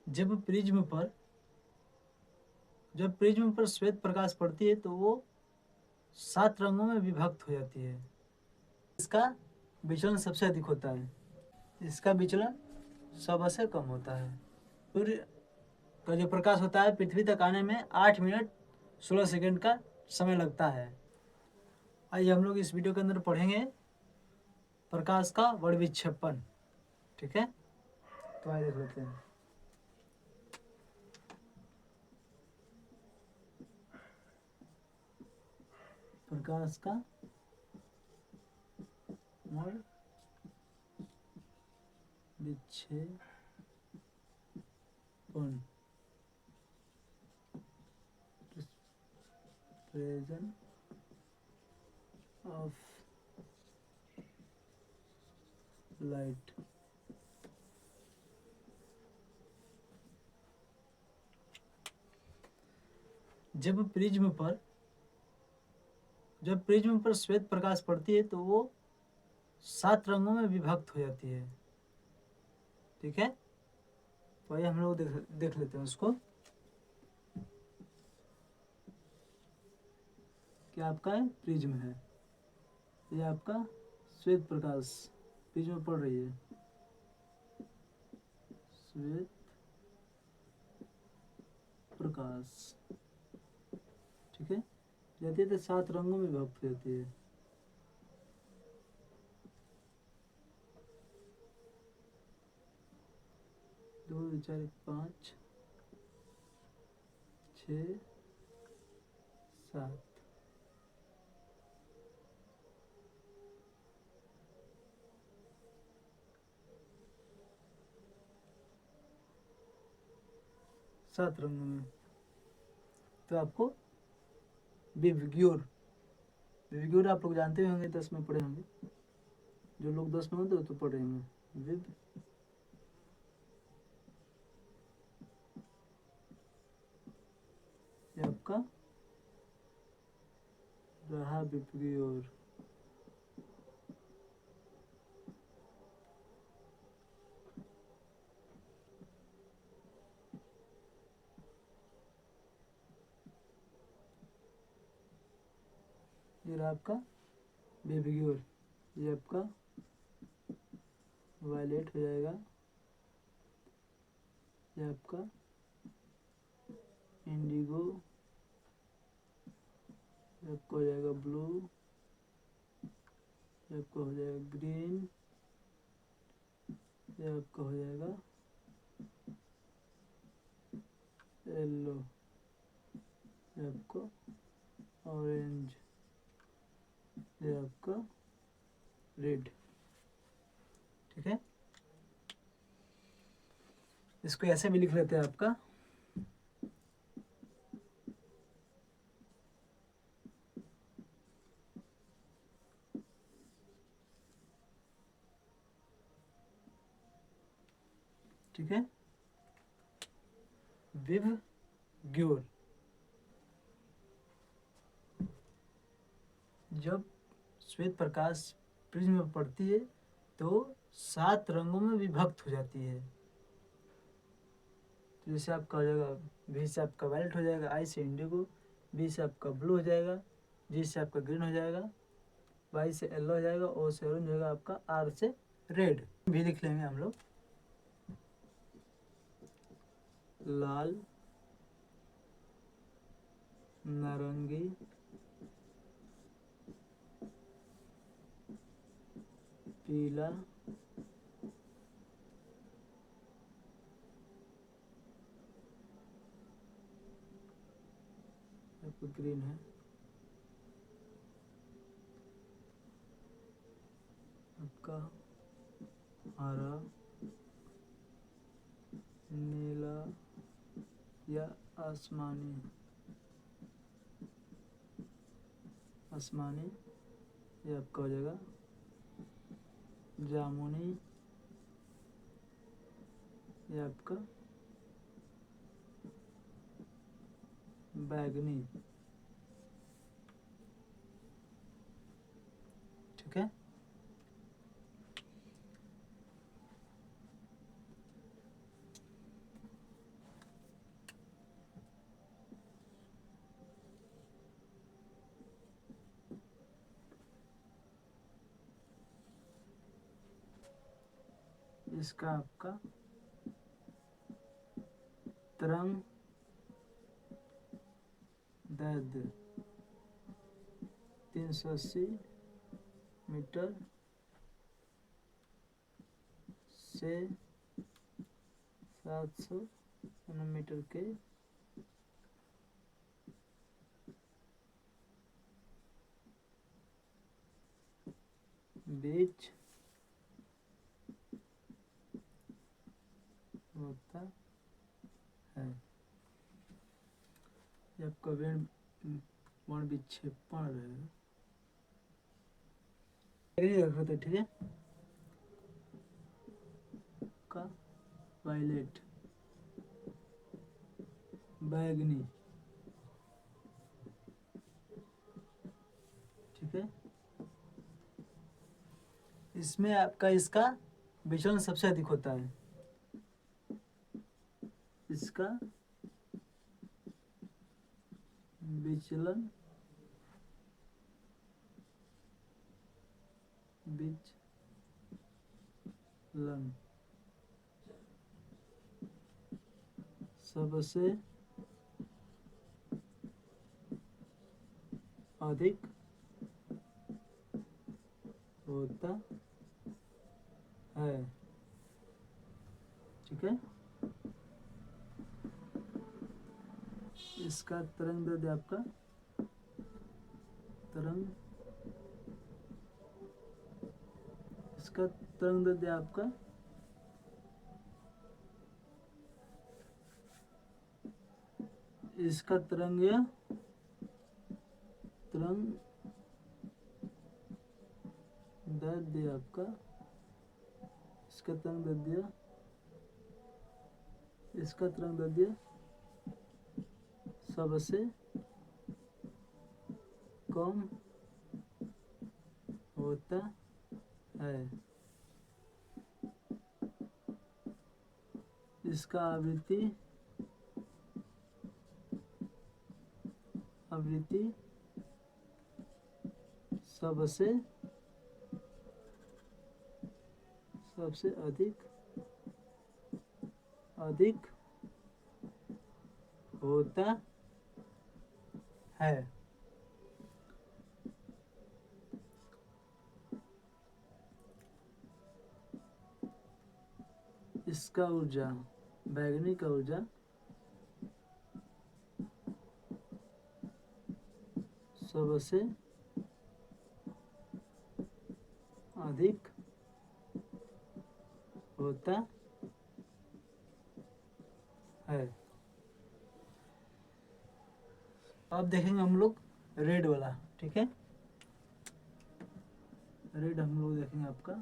जब प्रिज्म पर श्वेत प्रकाश पड़ती है तो वो 7 रंगों में विभक्त हो जाती है। इसका विचलन सबसे अधिक होता है। इसका विचलन सबसे कम होता है। सूर्य का जो प्रकाश होता है पृथ्वी तक आने में 8 मिनट 16 सेकंड का समय लगता है। आइए हम लोग इस वीडियो के अंदर पढ़ेंगे प्रकाश का वर्णविक्षेपण। ठीक है, तो आइए देख लेते हैं। प्रकाश का वर्णविक्षेपण डिफ्रेक्शन ऑफ लाइट। जब प्रिज्म पर श्वेत प्रकाश पड़ती है तो वो 7 रंगों में विभक्त हो जाती है। ठीक है, तो आइए हम लोग देख लेते हैं उसको। क्या आपका है प्रिज्म है, ये आपका श्वेत प्रकाश प्रिज्म पड़ रही है। श्वेत प्रकाश, ठीक है, जाती है तो 7 रंगों में विभक्त हो जाती है। दो चार 5 6 7 7 रंगों में। तो आपको विबग्योर आप लोग जानते होंगे, 10 में पढ़े होंगे। जो लोग 10 में होते तो पढ़े होंगे विब आपका रहा विबग्योर। ये रहा आपका विबग्योर। ये आपका वायलेट हो जाएगा। ये आपका इंडिगो, ये आपका हो जाएगा ब्लू, ये आपका हो जाएगा ग्रीन, ये आपका हो जाएगा येलो, ये आपका ऑरेंज, ये आपका रेड। ठीक है, इसको ऐसे भी लिख लेते हैं आपका ठीक है, विबग्योर। जब श्वेत प्रकाश प्रिज्म में पड़ती है तो 7 रंगों में विभक्त हो जाती है। तो जैसे आपका हो जाएगा, वी से आपका वायलेट हो जाएगा, आई से इंडिगो, बी से आपका ब्लू हो जाएगा, जी से आपका ग्रीन हो जाएगा, वाई से येलो हो जाएगा, ओ से ऑरेंज हो जाएगा, आपका आर से रेड भी लिख लेंगे हम लोग। लाल, नारंगी, पीला, आपका ग्रीन है, आपका हरा, नीला या आसमानी, ये आपका हो जाएगा जामुनी, ये आपका बैगनी। ठीक है, इसका आपका तरंग दैर्ध्य 380 मीटर से 700 मीटर के बीच होता है। ये आपका वर्ण विक्षेपण रहेगा, ठीक है। का वायलेट बैगनी, ठीक है। इसमें आपका इसका विचलन सबसे अधिक होता है। इसका विचलन सबसे अधिक होता है, ठीक है। इसका तरंग दैर्ध्य आपका इसका तरंग दैर्ध्य आपका इसका तरंग दैर्ध्य आपका इसका तरंग दैर्ध्य सबसे कम होता है। इसका आवृत्ति सबसे अधिक होता है। इसका ऊर्जा बैगनी का ऊर्जा सबसे अधिक होता है। अब देखेंगे हम लोग रेड वाला, ठीक है। रेड हम लोग देखेंगे आपका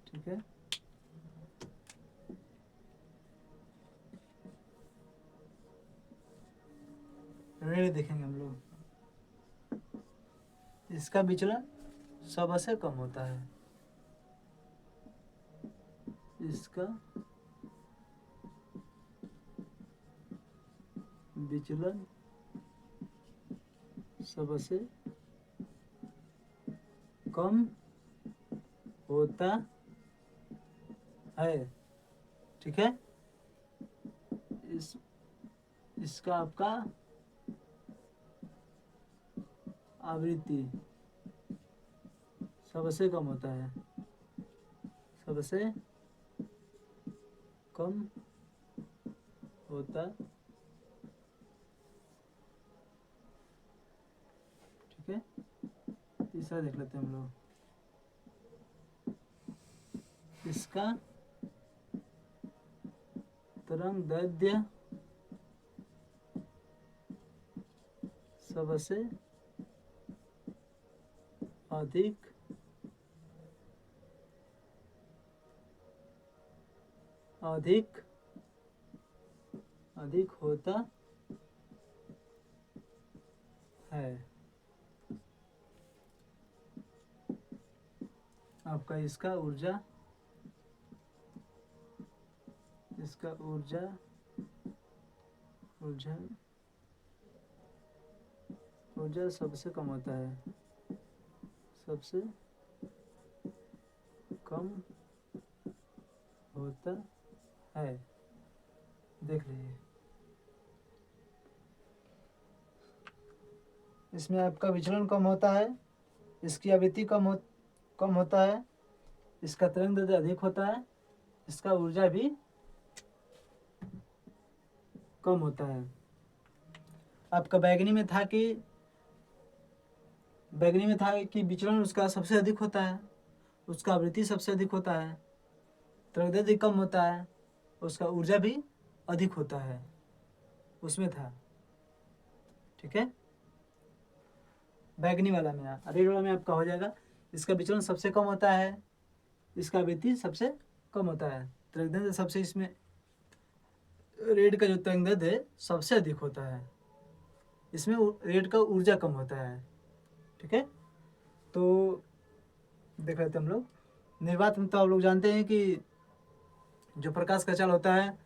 ठीक है। रेड देखेंगे हम लोग, इसका विचलन सबसे कम होता है। इसका विचलन सबसे कम होता है, ठीक है। इसका आपका आवृत्ति सबसे कम होता है, सबसे कम होता, ठीक है। तीसरा देख लेते हैं हम लोग, इसका तरंग दैर्ध्य सबसे अधिक होता है। आपका इसका ऊर्जा ऊर्जा सबसे कम होता है, सबसे कम होता है। देख लीजिए, इसमें आपका विचलन कम होता है, इसकी आवृत्ति कम होता है, इसका तरंगदैर्ध्य अधिक होता है, इसका ऊर्जा भी कम होता है। आपका बैगनी में था कि विचलन उसका सबसे अधिक होता है, उसका आवृत्ति सबसे अधिक होता है, तरंगदैर्ध्य कम होता है, उसका ऊर्जा भी अधिक होता है, उसमें था। ठीक है, बैगनी वाला में। रेड वाला में आपका हो जाएगा, इसका विचलन सबसे कम होता है, इसका आवृत्ति सबसे कम होता है, तरंगदैर्ध्य सबसे, इसमें रेड का जो तरंगदैर्ध्य है सबसे अधिक होता है, इसमें रेड का ऊर्जा कम होता है। ठीक है, तो देख रहे थे हम लोग निर्वात में। तो आप लोग जानते हैं कि जो प्रकाश का चाल होता है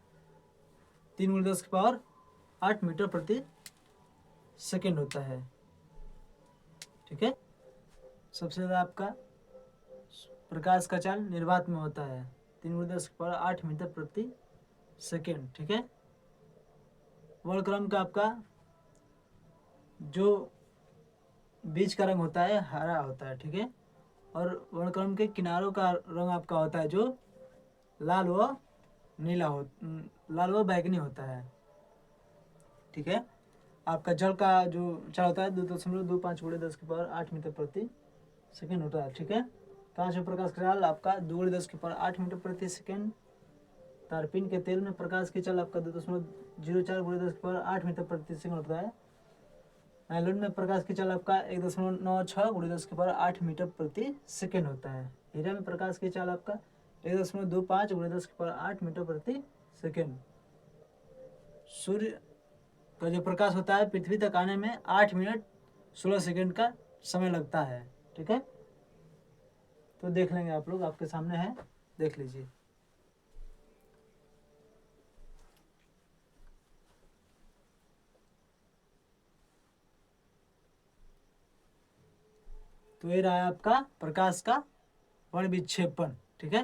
3×10⁸ मीटर प्रति सेकेंड होता है। ठीक है, सबसे ज़्यादा आपका प्रकाश का चाल निर्वात में होता है 3×10⁸ मीटर प्रति सेकेंड। ठीक है, वर्णक्रम का आपका जो बीच का रंग होता है हरा होता है। ठीक है, और वर्णक्रम के किनारों का रंग आपका होता है जो लाल व बैगनी होता है। ठीक है, आपका जल का जो चाल होता है 2.25×10⁸ मीटर प्रति सेकेंड होता है। ठीक है, कांच में प्रकाश का चाल आपका 2×10⁸ मीटर प्रति सेकेंड। तारपीन के तेल में प्रकाश की चाल आपका 2.04×10⁸ मीटर प्रति सेकेंड होता है। नायलॉन में प्रकाश की चाल आपका 1.96×10⁸ मीटर प्रति सेकेंड होता है। हीरा में प्रकाश की चाल आपका 1.25×10⁸ मीटर प्रति सेकेंड। सूर्य का जो प्रकाश होता है पृथ्वी तक आने में 8 मिनट 16 सेकेंड का समय लगता है। ठीक है, तो देख लेंगे आप लोग, आपके सामने है, देख लीजिए। तो ये रहा आपका प्रकाश का वर्ण विक्षेपण। ठीक है,